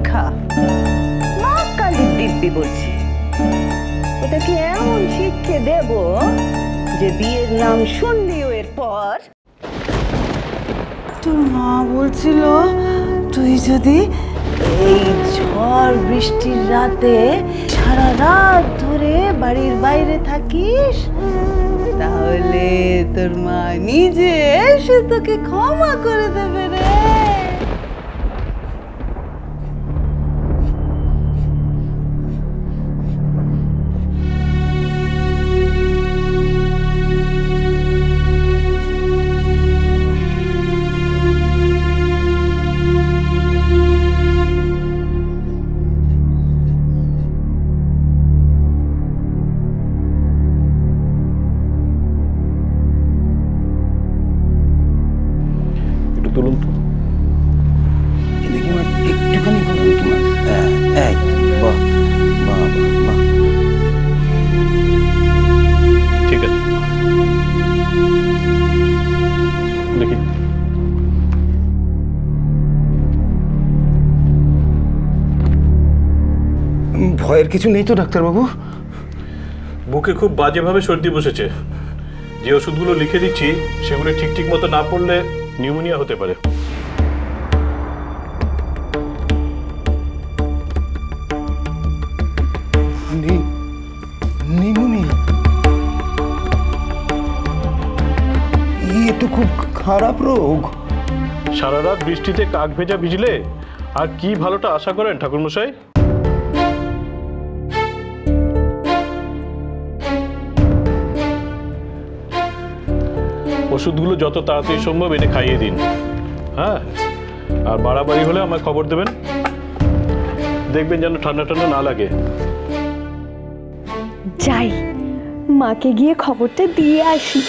শিক্ষা, মা কালীর দিব্যি বলছি, এটাকে এমন শিক্ষে দেব যে বিয়ের নাম শুনলিও এরপর। তোর মা বলছিল তুই যদি এই ঝড় বৃষ্টির রাতে সারা রাত ধরে বাড়ির বাইরে থাকিস তাহলে তোর মা নিজে এসে তোকে ক্ষমা করে দেবে রে। তুলুন তো দেখি মা, একটুখানি বলুন তোমার। বাহ বাহ বাহ, ঠিক আছে দেখি। ভয়ের কিছু নেই তো ডাক্তারবাবু? বুকে খুব বাজেভাবে সর্দি বসেছে, যে ওষুধগুলো লিখে দিচ্ছি সেগুলো ঠিক মতো না পড়লে নিউমোনিয়া হতে পারে। নিউমোনিয়া? তো খুব খারাপ রোগ। সারা রাত বৃষ্টিতে কাক ভেজা ভিজলে আর কি ভালোটা আশা করেন ঠাকুরমশাই? ওষুধগুলো যত তাড়াতাড়ি সম্ভব এনে খাইয়ে দিন, হ্যাঁ? আর বাড়াবাড়ি হলে আমায় খবর দেবেন, দেখবেন যেন ঠান্ডা ঠান্ডা না লাগে। যাই, মাকে গিয়ে খবরটা দিয়ে আসি।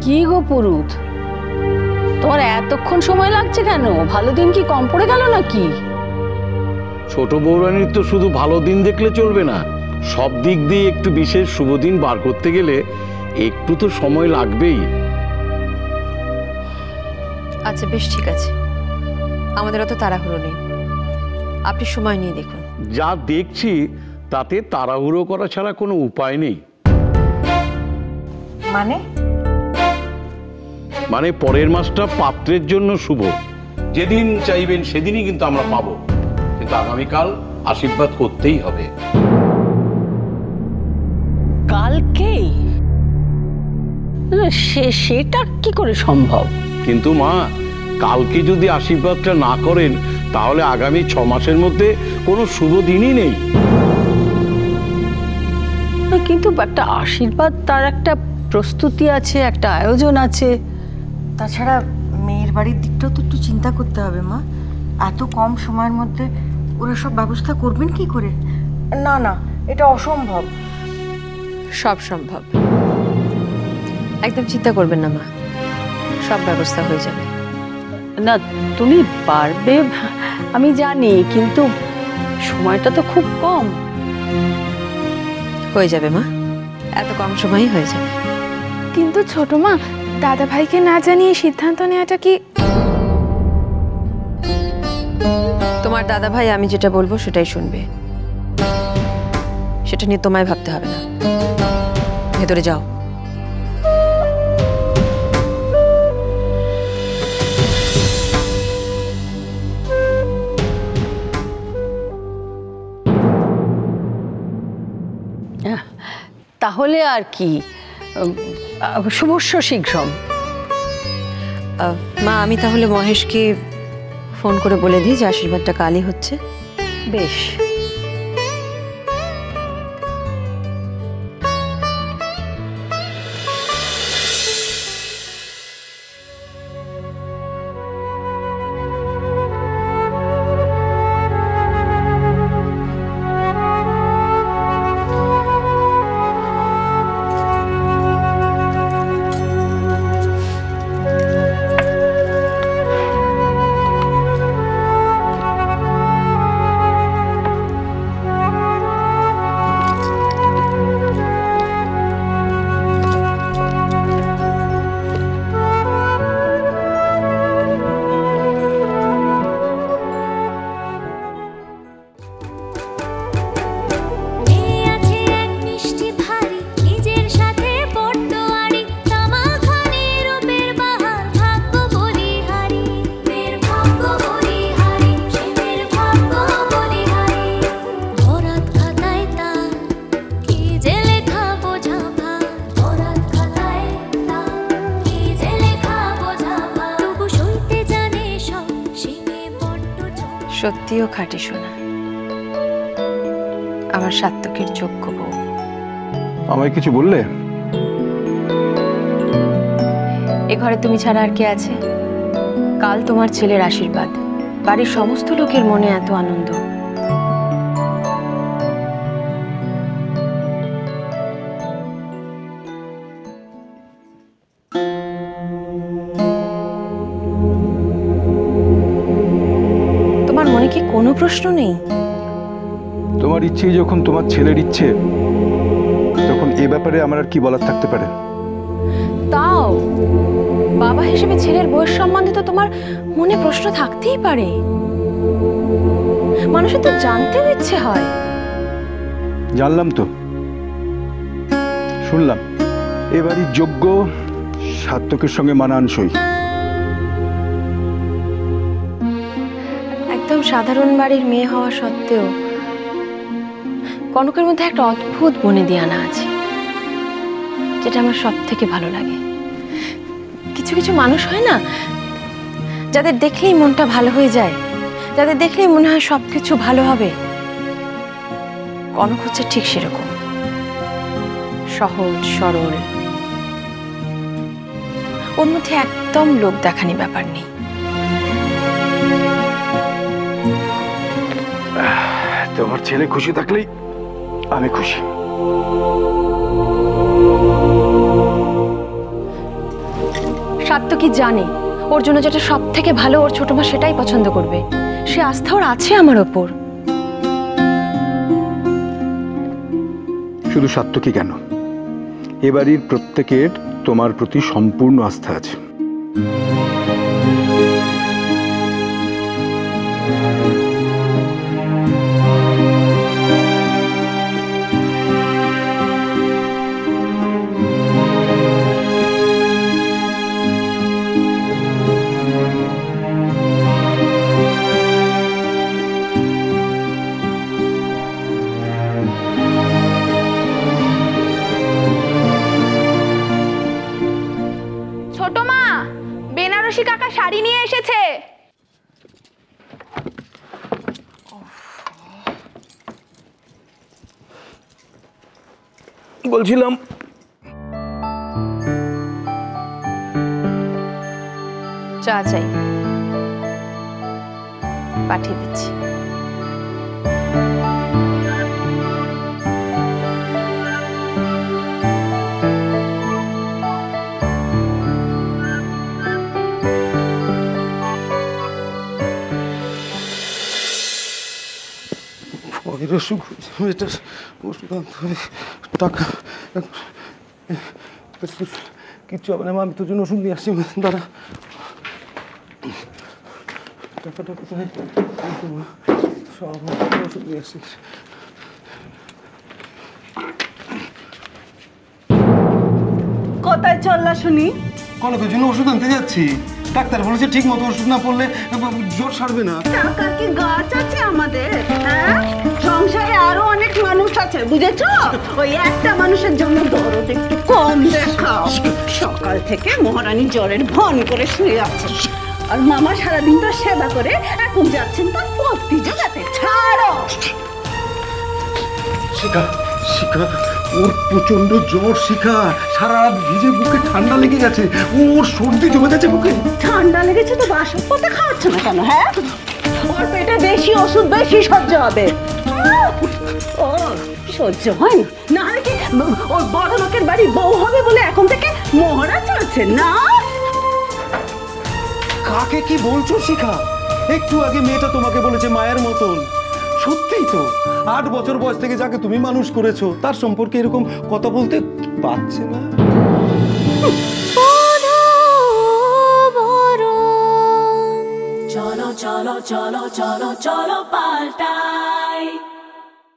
কি গো পুরুত, তোমার এতক্ষণ সময় লাগছে কেন? ভালো দিন কি কম পড়ে গেল নাকি? ছোট বৌরানীর তো শুধু ভালো দিন দেখলে চলবে না, সব দিক দিয়ে একটু বিশেষ শুভ দিন বার করতে গেলে একটু তো সময় লাগবেই। আচ্ছা বেশ, ঠিক আছে, আমাদের অত তাড়াহুড়ো নেই, আপনি সময় নিয়ে দেখুন। যা দেখছি তাতে তাড়াহুড়ো করা ছাড়া কোনো উপায় নেই। মানে পরের মাসটা পাত্রের জন্য শুভ, যেদিন চাইবেন সেদিনই কিন্তু আমরা পাবো, কিন্তু আগামীকাল আশীর্বাদ করতেই হবে। কালকেই? সেটা কি করে সম্ভব? কিন্তু মা, কালকে যদি আশীর্বাদটা না করেন তাহলে আগামী 6 মাসের মধ্যে কোনো শুভ দিনই নেই। কিন্তু একটা আশীর্বাদ, তার একটা প্রস্তুতি আছে, একটা আয়োজন আছে। তাছাড়া মেয়ের বাড়ির দিকটাও তো একটু চিন্তা করতে হবে মা। এত কম সময়ের মধ্যে ওরা সব ব্যবস্থা করবেন কি করে? না না, এটা অসম্ভব। সব সম্ভব, একদম চিন্তা করবেন না মা, সব ব্যবস্থা হয়ে যাবে। না, তুমি পারবে আমি জানি, কিন্তু সময়টা তো খুব কম। হয়ে যাবে মা, এত কম সময়ই হয়ে যাবে। কিন্তু ছোট মা, দাদা ভাইকে না জানিয়ে সিদ্ধান্ত নেওয়াটা কি? তোমার দাদা ভাই আমি যেটা বলবো সেটাই শুনবে, সেটা নিয়ে তোমায় ভাবতে হবে না। ভেতরে যাও। তাহলে আর কি, শুভস্য শীঘ্রম। মা, আমি তাহলে মহেশকে ফোন করে বলে দিই যে আশীর্বাদটা কালই হচ্ছে। বেশ। সত্যিও খাঁটি সোনা, আমার সাত্তকের যোগ্য বউ। আমায় কিছু বললে? এ ঘরে তুমি ছাড়া আর কে আছে? কাল তোমার ছেলের আশীর্বাদ, বাড়ির সমস্ত লোকের মনে এত আনন্দ। তোমার মনে কি কোনো প্রশ্ন নেই? তোমার ইচ্ছেই যখন তোমার ছেলের ইচ্ছে, তখন এ ব্যাপারে আমার আর কি বলার থাকতে পারে? তাও বাবা হিসেবে ছেলের বয়স সম্বন্ধে তো তোমার মনে প্রশ্ন থাকতেই পারে। মানুষের তো জানতেও ইচ্ছে হয়। জানলাম তো, শুনলাম এবারই যোগ্য সাত্তকের সঙ্গে মানানসই। একদম সাধারণ বাড়ির মেয়ে হওয়া সত্ত্বেও কনকের মধ্যে একটা অদ্ভুত বনেদি আনা আছে, যেটা আমার সব থেকে ভালো লাগে। কিছু কিছু মানুষ হয় না, যাদের দেখলেই মনটা ভালো হয়ে যায়, যাদের দেখলেই মনে হয় সবকিছু ভালো হবে। কনক হচ্ছে ঠিক সেরকম, সহজ সরল। ওর মধ্যে একদম লোক দেখানি ব্যাপার নেই। তোমার ছেলে খুশি থাকলেই আমি খুশি। সাত্তকী জানে ওর জন্য যেটা সব থেকে ভালো, ওর ছোট মা সেটাই পছন্দ করবে। সে আস্থা ওর আছে আমার ওপর। শুধু সাত্তকী কেন, এবাড়ির প্রত্যেকের তোমার প্রতি সম্পূর্ণ আস্থা আছে। ছোট মা, বেনারসি কাকা শাড়ি নিয়ে এসেছে। বলছিলাম চা চাই, পাঠিয়ে দিচ্ছি। অসুখ এটা ওষুধ আনতে হবে, টাকা কিচ্ছু হবে না মা, আমি তোর জন্য ওষুধ নিয়ে আসছি। দাঁড়া, টাকাটা কোথায়? সব ওষুধ নিয়ে আসছি। কোথায় চললা শুনি? কনকের জন্য ওষুধ আনতে যাচ্ছি। ডাক্তার বলেছে ঠিক মতো ওষুধ না পড়লে জ্বর সারবে না। টাকা কি গাছ আছে আমাদের? হ্যাঁ, সংসারে আরো অনেক মানুষ আছে, বুঝেছো? ওই একটা মানুষের জন্য দরদ একটু কম দেখাও। সকাল থেকে মহারানী জ্বরের ভন করে শুয়ে আছে, আর মামা সারাদিন তো সেবা করে এখন যাচ্ছেন তার পত্তি জোগাতে। ছাড়ো। শিখা, শিখা, ওর প্রচন্ড জ্বর। শিখা, সারা রাত ভিজে বুকে ঠান্ডা লেগে গেছে, ওর সর্দি জমে গেছে বুকে। ঠান্ডা লেগেছে তো বাসক পথে খাওয়াচ্ছ না কেন? হ্যাঁ, ওর পেটে বেশি ওষুধ বেশি সহ্য হবে। ও সহ্য হয় না, না হলে কি ওর বড় লোকের বাড়ি বউ হবে বলে এখন থেকে মহড়া চলছে না? কাকে কি বলছো শিখা? একটু আগে মেয়েটা তোমাকে বলেছে মায়ের মতন। সত্যিই তো, 8 বছর বয়স থেকে যাকে তুমি মানুষ করেছো তার সম্পর্কে এরকম কথা বলতে পারছে না। চলো চলো চলো চলো চলো পাল্টাই।